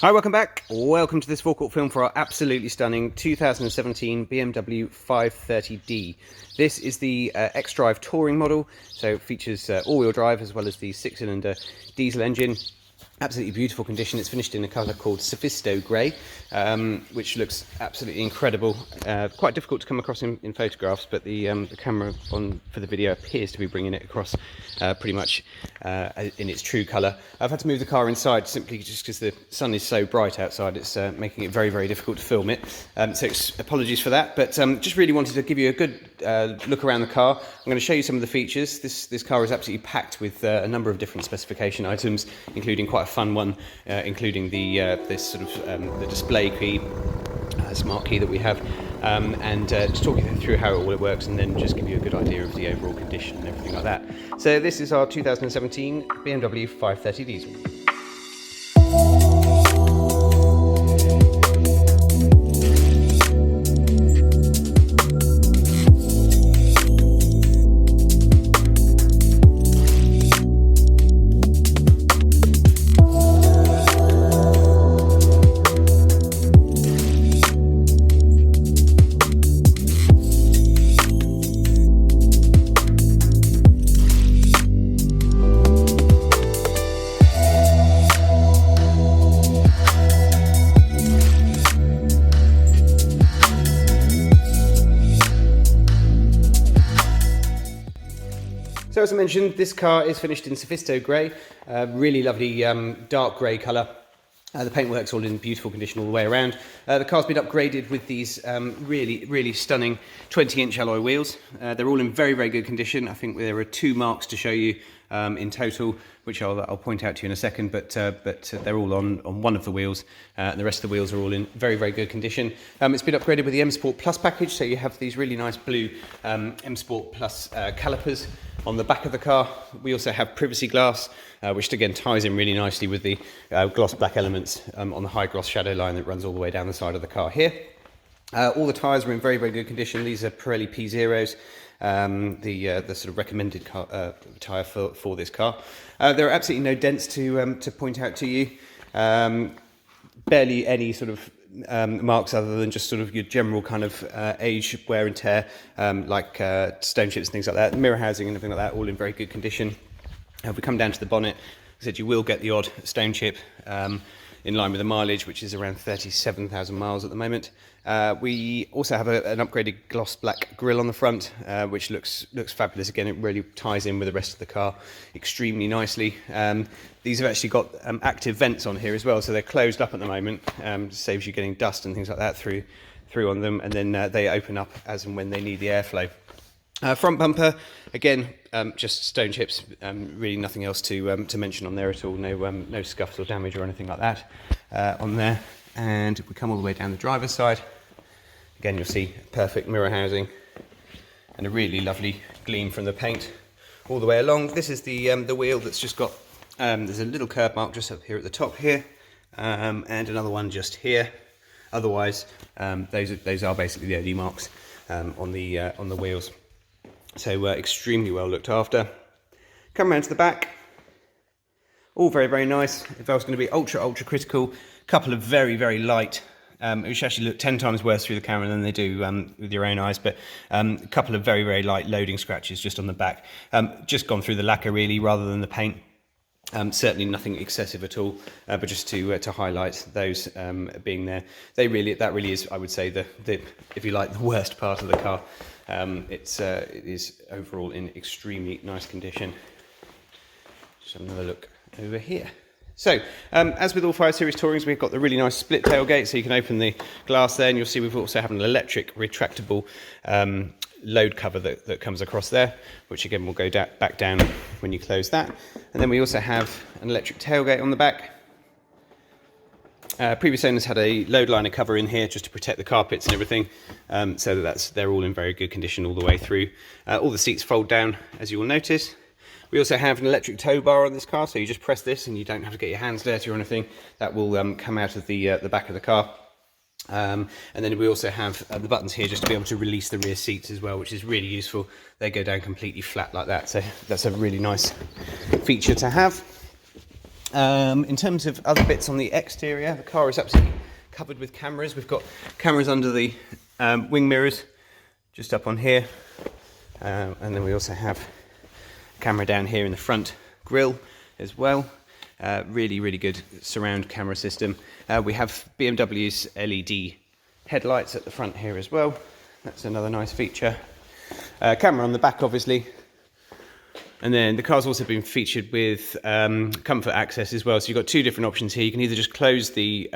Hi, welcome back. Welcome to this forecourt film for our absolutely stunning 2017 BMW 530D. This is the Xdrive touring model, so it features all-wheel drive as well as the 6-cylinder diesel engine. Absolutely beautiful condition. It's finished in a colour called Sophisto Grey, which looks absolutely incredible. Quite difficult to come across in photographs, but the camera for the video appears to be bringing it across pretty much in its true colour. I've had to move the car inside simply just because the sun is so bright outside. It's making it very, very difficult to film it. So apologies for that, but just really wanted to give you a good look around the car. I'm going to show you some of the features. This car is absolutely packed with a number of different specification items, including quite a fun one, including this sort of the display key, smart key that we have, and just talk you through how it all works, and then just give you a good idea of the overall condition and everything like that. So this is our 2017 BMW 530 diesel. So as I mentioned, this car is finished in Sophisto Grey, really lovely dark grey colour. The paintwork's all in beautiful condition all the way around. The car's been upgraded with these really stunning 20-inch alloy wheels. They're all in very, very good condition. I think there are 2 marks to show you in total, which I'll point out to you in a second, but they're all on one of the wheels, and the rest of the wheels are all in very, very good condition. It's been upgraded with the M Sport Plus package, so you have these really nice blue M Sport Plus calipers on the back of the car. We also have privacy glass, which again ties in really nicely with the gloss black elements on the high gloss shadow line that runs all the way down the side of the car here. All the tyres are in very, very good condition. These are Pirelli P0s, the sort of recommended tyre for this car. There are absolutely no dents to point out to you. Barely any sort of marks other than just sort of your general kind of age, wear and tear, like stone chips and things like that. Mirror housing and everything like that, all in very good condition. If we come down to the bonnet, I said you will get the odd stone chip in line with the mileage, which is around 37,000 miles at the moment. We also have an upgraded gloss black grille on the front, which looks fabulous. Again, it really ties in with the rest of the car extremely nicely. These have actually got active vents on here as well, so they're closed up at the moment. Saves you getting dust and things like that through on them, and then they open up as and when they need the airflow. Front bumper, again, just stone chips, really nothing else to mention on there at all. No scuffs or damage or anything like that on there. And if we come all the way down the driver's side, again you'll see perfect mirror housing and a really lovely gleam from the paint all the way along. This is the wheel that's just got, there's a little curb mark just up here at the top here, and another one just here. Otherwise, those are basically the only marks on the wheels. So extremely well looked after. Come around to the back. All very, very nice. If I was going to be ultra critical, couple of very, very light, which actually look 10 times worse through the camera than they do with your own eyes, but a couple of very, very light loading scratches just on the back. Just gone through the lacquer really rather than the paint. Certainly nothing excessive at all, but just to highlight those being there. That really is, I would say, the if you like, the worst part of the car. It is overall in extremely nice condition. Just have another look over here. So, as with all 5 Series Tourings, we've got the really nice split tailgate, so you can open the glass there, and you'll see we've also have an electric retractable load cover that comes across there, which again will go back down when you close that. And then we also have an electric tailgate on the back. Previous owners had a load liner cover in here just to protect the carpets and everything, so they're all in very good condition all the way through. All the seats fold down, as you will notice. We also have an electric tow bar on this car, so you just press this and you don't have to get your hands dirty or anything. That will come out of the back of the car. And then we also have the buttons here just to be able to release the rear seats as well, which is really useful. They go down completely flat like that, so that's a really nice feature to have. In terms of other bits on the exterior, the car is absolutely covered with cameras. We've got cameras under the wing mirrors, just up on here, and then we also have a camera down here in the front grille as well. Really, really good surround camera system. We have BMW's LED headlights at the front here as well. That's another nice feature. Camera on the back, obviously. And then the car's also been featured with comfort access as well. So you've got two different options here. You can either just close the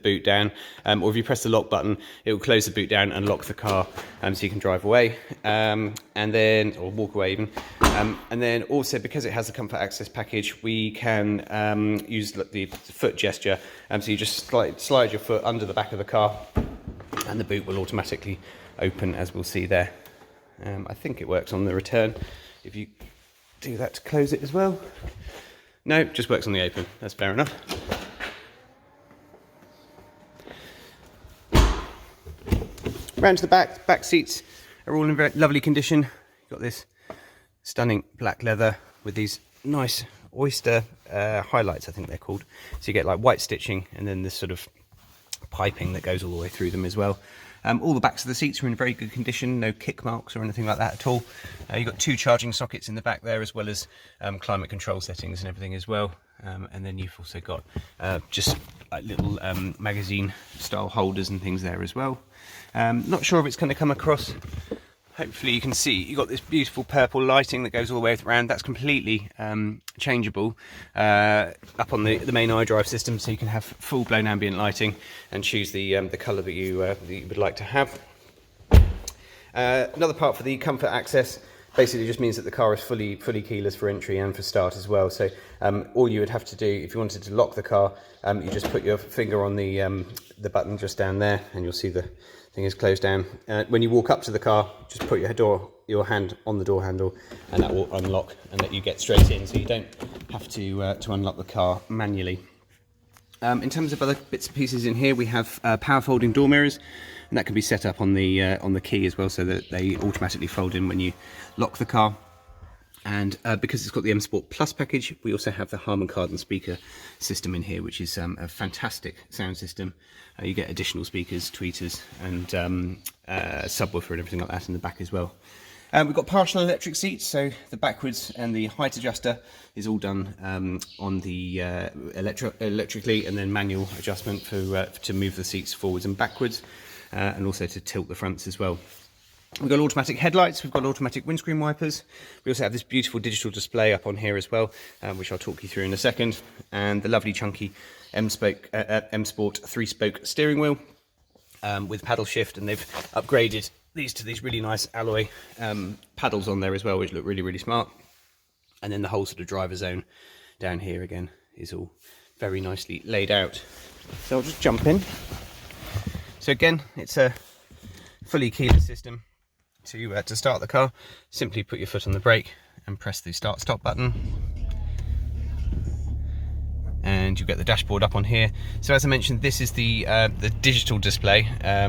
boot down, or if you press the lock button, it will close the boot down and lock the car, so you can drive away, and then, or walk away even. And then also, because it has the comfort access package, we can use the foot gesture. So you just slide your foot under the back of the car, and the boot will automatically open, as we'll see there. I think it works on the return. If you do that to close it as well. No, it just works on the open. That's fair enough. Round to the back seats are all in very lovely condition. You've got this stunning black leather with these nice oyster highlights, I think they're called. So you get like white stitching and then this sort of piping that goes all the way through them as well. All the backs of the seats are in very good condition, no kick marks or anything like that at all. You've got two charging sockets in the back there, as well as climate control settings and everything as well. And then you've also got just like little magazine style holders and things there as well. Not sure if it's going to come across. Hopefully you can see you've got this beautiful purple lighting that goes all the way around. That's completely changeable up on the main iDrive system, so you can have full-blown ambient lighting and choose the colour that you would like to have. Another part for the comfort access basically just means that the car is fully keyless for entry and for start as well. So all you would have to do if you wanted to lock the car, you just put your finger on the button just down there, and you'll see the thing is closed down. When you walk up to the car, just put your hand on the door handle, and that will unlock and let you get straight in, so you don't have to unlock the car manually. In terms of other bits and pieces in here, we have power folding door mirrors, and that can be set up on the key as well, so that they automatically fold in when you lock the car. And because it's got the M Sport Plus package, we also have the Harman Kardon speaker system in here, which is a fantastic sound system. You get additional speakers, tweeters, and subwoofer and everything like that in the back as well. We've got partial electric seats, so the backwards and the height adjuster is all done on the electrically, and then manual adjustment to move the seats forwards and backwards, and also to tilt the fronts as well. We've got automatic headlights, we've got automatic windscreen wipers. We also have this beautiful digital display up on here as well, which I'll talk you through in a second, and the lovely chunky M Sport 3-spoke steering wheel with paddle shift, and they've upgraded these to these really nice alloy paddles on there as well, which look really, really smart. And then the whole sort of driver zone down here again is all very nicely laid out. So I'll just jump in. So again, it's a fully keyless system. To start the car, simply put your foot on the brake and press the start-stop button, and you get the dashboard up on here. So as I mentioned, this is the digital display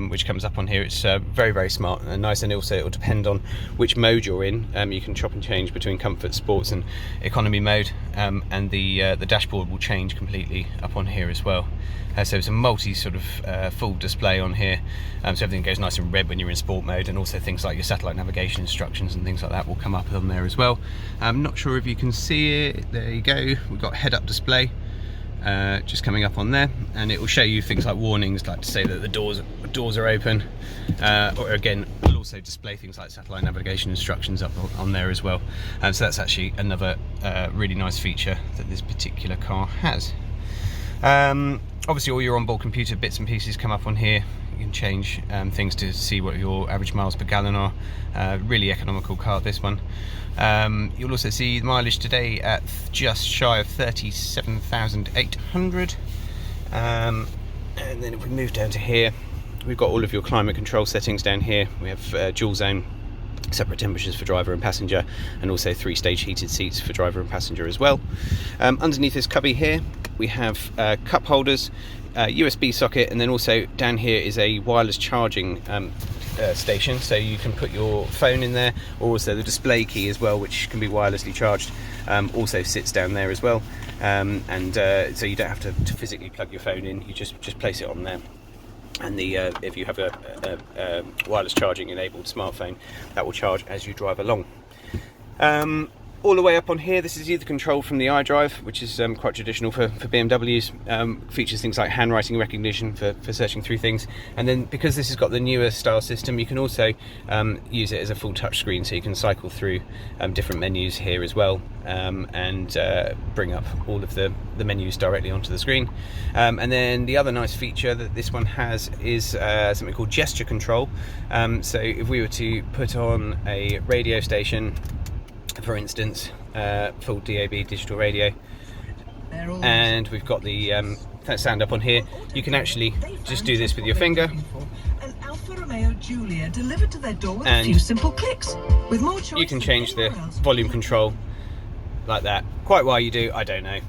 which comes up on here. It's very, very smart and nice, and also it will depend on which mode you're in. You can chop and change between comfort, sports and economy mode, and the dashboard will change completely up on here as well. So it's a multi sort of full display on here, so everything goes nice and red when you're in sport mode, and also things like your satellite navigation instructions and things like that will come up on there as well. I'm not sure if you can see it. There you go. We've got head-up display just coming up on there, and it will show you things like warnings, like to say that the doors are open, or again will also display things like satellite navigation instructions up on there as well. So that's actually another really nice feature that this particular car has. Obviously all your onboard computer bits and pieces come up on here. You can change things to see what your average miles per gallon are. Really economical car, this one. You'll also see the mileage today at just shy of 37,800. And then if we move down to here, we've got all of your climate control settings down here. We have dual zone, separate temperatures for driver and passenger, and also 3-stage heated seats for driver and passenger as well. Underneath this cubby here, we have cup holders, USB socket, and then also down here is a wireless charging station, so you can put your phone in there. Also the display key as well, which can be wirelessly charged, also sits down there as well, so you don't have to physically plug your phone in, you just place it on there. And if you have a wireless charging enabled smartphone, that will charge as you drive along. All the way up on here, this is either controlled from the iDrive, which is quite traditional for BMWs. Features things like handwriting recognition for searching through things. And then because this has got the newer style system, you can also use it as a full touch screen, so you can cycle through different menus here as well, and bring up all of the menus directly onto the screen. And then the other nice feature that this one has is something called gesture control. So if we were to put on a radio station, for instance, full DAB digital radio, and we've got the sound up on here, you can actually just do this with your finger, An Alfa Romeo Giulia delivered to their door with and a few simple clicks. With more choice, you can change the volume control like that. Quite why you do, I don't know.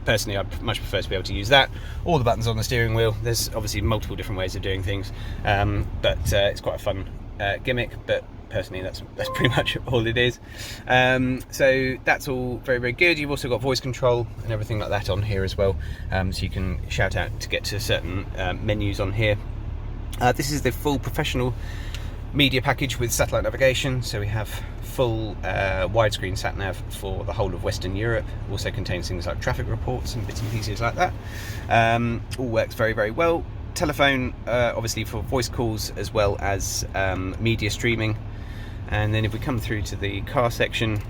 Personally, I'd much prefer to be able to use that. All the buttons on the steering wheel. There's obviously multiple different ways of doing things, but it's quite a fun gimmick. But personally, that's pretty much all it is. So that's all very, very good. You've also got voice control and everything like that on here as well, so you can shout out to get to certain menus on here. This is the full professional media package with satellite navigation, so we have full widescreen sat nav for the whole of Western Europe. Also contains things like traffic reports and bits and pieces like that. All works very, very well. Telephone, obviously for voice calls as well as media streaming. And then if we come through to the car section,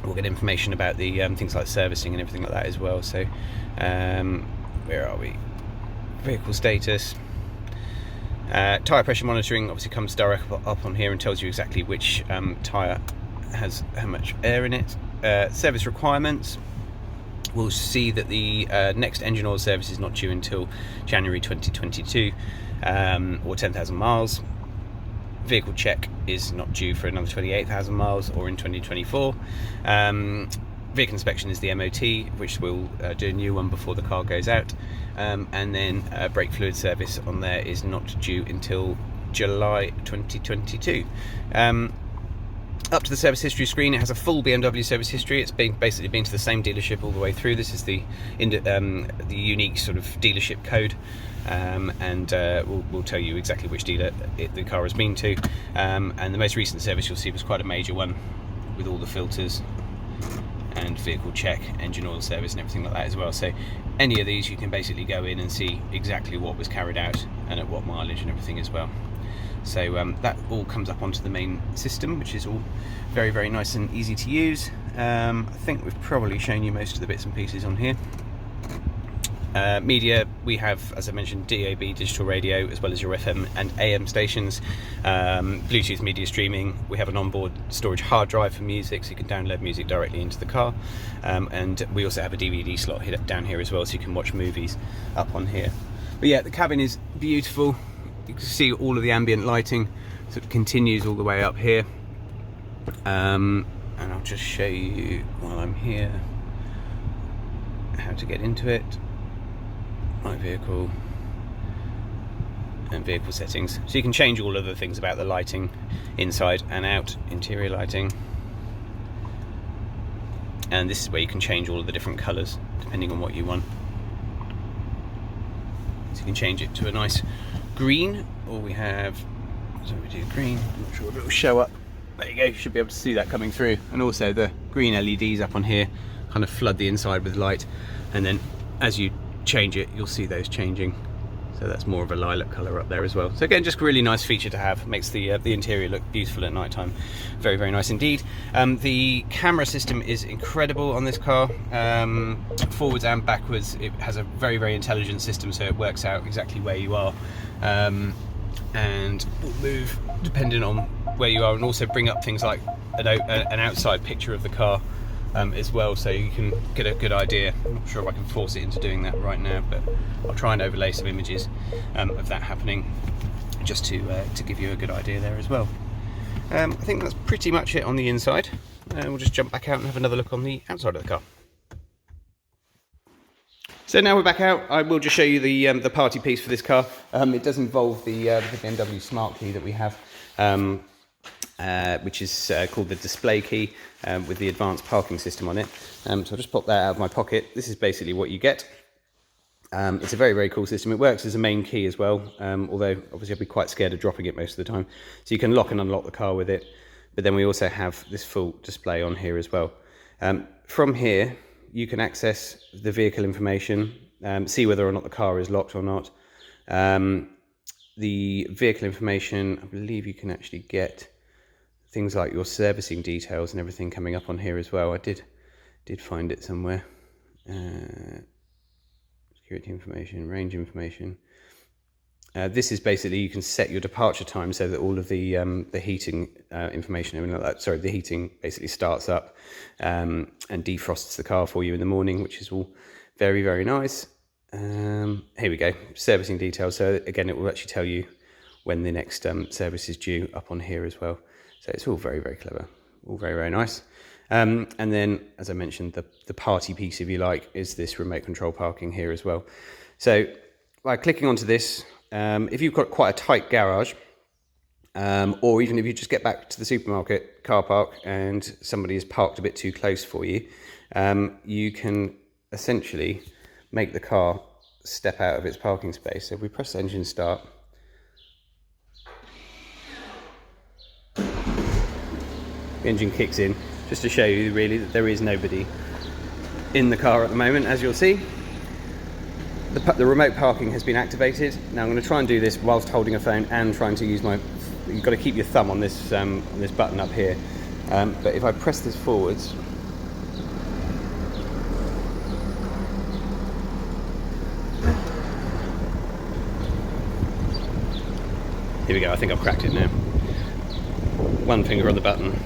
we'll get information about the things like servicing and everything like that as well. So where are we? Vehicle status. Tyre pressure monitoring obviously comes direct up on here and tells you exactly which tyre has how much air in it. Service requirements. We'll see that the next engine oil service is not due until January 2022, or 10,000 miles. Vehicle check is not due for another 28,000 miles or in 2024. Vehicle inspection is the MOT, which will do a new one before the car goes out. And then brake fluid service on there is not due until July 2022. Up to the service history screen, it has a full BMW service history. It's basically been to the same dealership all the way through. This is the unique sort of dealership code, and we'll tell you exactly which dealer the car has been to. And the most recent service you'll see was quite a major one, with all the filters and vehicle check, engine oil service and everything like that as well. So any of these you can basically go in and see exactly what was carried out and at what mileage and everything as well. So that all comes up onto the main system, which is all very, very nice and easy to use. I think we've probably shown you most of the bits and pieces on here. Media, we have, as I mentioned, DAB digital radio, as well as your FM and AM stations. Bluetooth media streaming. We have an onboard storage hard drive for music, so you can download music directly into the car. And we also have a DVD slot down here as well, so you can watch movies up on here. But yeah, the cabin is beautiful. You can see all of the ambient lighting sort of continues all the way up here. And I'll just show you while I'm here how to get into it. My vehicle and vehicle settings. So you can change all of the things about the lighting inside and out, interior lighting. And this is where you can change all of the different colours depending on what you want. So you can change it to a nice green, or we have, so we do green, I'm not sure if it will show up. There you go, you should be able to see that coming through. And also the green LEDs up on here kind of flood the inside with light, and then as you change it you'll see those changing. So that's more of a lilac colour up there as well. So again, just a really nice feature to have. Makes the interior look beautiful at night time. Very, very nice indeed. The camera system is incredible on this car. Forwards and backwards, it has a very, very intelligent system, so it works out exactly where you are. And will move depending on where you are, and also bring up things like an outside picture of the car as well, so you can get a good idea. I'm not sure if I can force it into doing that right now, but I'll try and overlay some images of that happening, just to give you a good idea there as well. I think that's pretty much it on the inside. We'll just jump back out and have another look on the outside of the car. So now we're back out. I will just show you the party piece for this car. It does involve the BMW Smart Key that we have. which is called the display key with the advanced parking system on it. So I'll just pop that out of my pocket. This is basically what you get. It's a very, very cool system. It works as a main key as well, although obviously I'd be quite scared of dropping it most of the time. So you can lock and unlock the car with it, but then we also have this full display on here as well. From here, you can access the vehicle information, see whether or not the car is locked or not. The vehicle information, I believe you can actually get things like your servicing details and everything coming up on here as well. I did find it somewhere. Security information, range information. This is basically, you can set your departure time so that all of the heating information, the heating basically starts up and defrosts the car for you in the morning, which is all very, very nice. Here we go, servicing details. So again, it will actually tell you when the next service is due up on here as well. So it's all very, very clever, all very, very nice. And then, as I mentioned, the party piece, if you like, is this remote control parking here as well. So by clicking onto this, if you've got quite a tight garage, or even if you just get back to the supermarket car park and somebody is parked a bit too close for you, you can essentially make the car step out of its parking space. So if we press engine start, the engine kicks in, just to show you really that there is nobody in the car at the moment. As you'll see, the remote parking has been activated. Now I'm going to try and do this whilst holding a phone and trying to use my, you've got to keep your thumb on this button up here. But if I press this forwards, here we go, I think I've cracked it now. One finger on the button.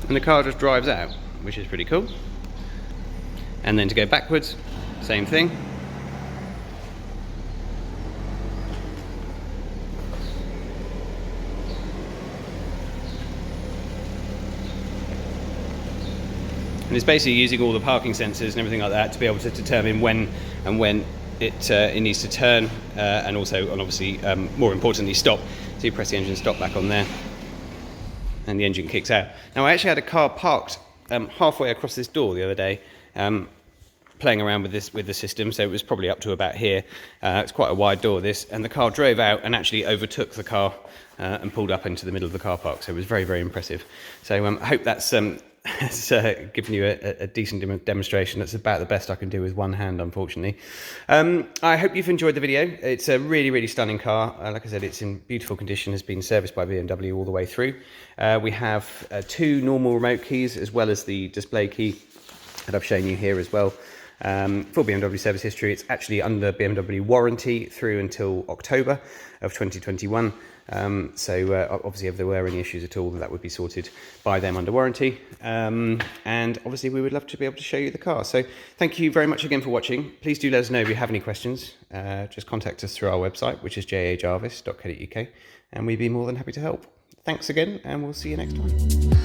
And the car just drives out, which is pretty cool. And then to go backwards, same thing. And it's basically using all the parking sensors and everything like that to be able to determine when it needs to turn, and also, and obviously, more importantly, stop. So you press the engine stop back on there, and the engine kicks out. Now, I actually had a car parked halfway across this door the other day, playing around with the system. So it was probably up to about here. It's quite a wide door, this, and the car drove out and actually overtook the car and pulled up into the middle of the car park. So it was very, very impressive. So I hope that's has given you a decent demonstration. That's about the best I can do with one hand, unfortunately. I hope you've enjoyed the video. It's a really, really stunning car. Like I said, it's in beautiful condition, has been serviced by BMW all the way through. We have 2 normal remote keys as well as the display key that I've shown you here as well. For BMW service history, it's actually under BMW warranty through until October of 2021. So obviously if there were any issues at all, that would be sorted by them under warranty. And obviously we would love to be able to show you the car. So thank you very much again for watching. Please do let us know if you have any questions. Just contact us through our website, which is jajarvis.co.uk, and we'd be more than happy to help. Thanks again, and we'll see you next time.